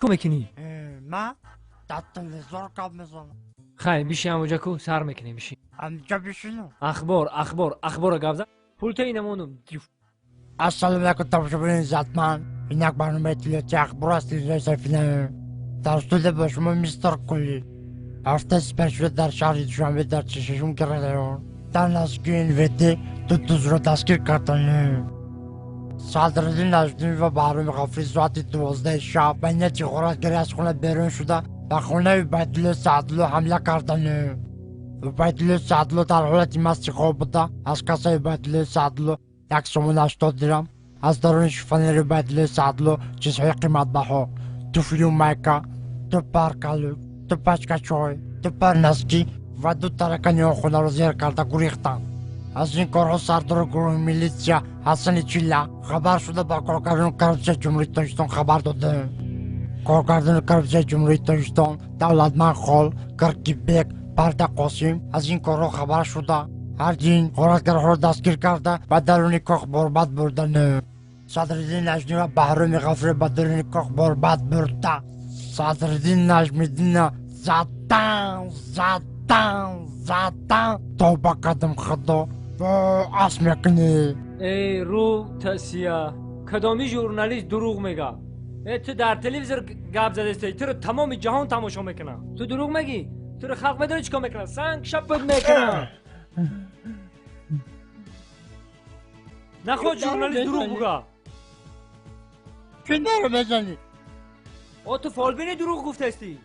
میکنی؟ من در تلویزیون کار میزنم. خیلی بیشی همونجا کو سر میکنی بیشی. همینجا بشینم. اخبار گابزا. پولت اینمونم. السلام علیکم تماشاگران عزتمند. اینک برنامه تلویزیونی اخبار است رئیس فیلم توسط به شما میستر کلی. هفته سپر شده در شهر دوشنبه در چششون گردیان در نزدیکی الوتی دو دوست را دستگیر کردند. صدراعظم نجمی و بهرام غفوری ساعت 12 شب به نیت غارتگری از خانه بیرون شده و خانه عبیدالله سعدالله حمله کردند. عبیدالله سعدالله در حالت مست خواب بوده. از کاسه عبیدالله سعدالله 180 درم، از درون شوفانیر عبیدالله سعدالله چیزهای قیمت بها، توفیل میکا، دو پرکالو، دو پچکه چای، دو پرنسکی و دو ترکانی آن خانه را زیر کرده گریختند. از این کارها سردار گروه میلیسیا حسن چیلا خبر شده با کارگردان کرپسه جمهوری تاجیکستان خبر داده. کارگردان کرپسه جمهوری تاجیکستان دولتمند خال کرکی بیگ پرده قاسم از این کارها خبر شده. هر دین غارتگرها را دستگیر کرده و درون کاخ برباد بردن. صدراعظم نجمی و بهرام غفوری به درون کاخ برباد برده. صدراعظم نجمیدین زدن تا با قدم خدا و اسم میکنی. ای رو تسیا کدامی ژورنالیست دروغ میگه؟ تو در تلویزیون گپ زدی تو رو تمام جهان تماشا میکنه. تو دروغ میگی؟ تو رو خلق میدونی چیکار میکنه؟ سنگ شپت میکنه. نخود ژورنالیست دروغ بگه. چه دارو بزنی؟ تو فالبینی دروغ گفته استی.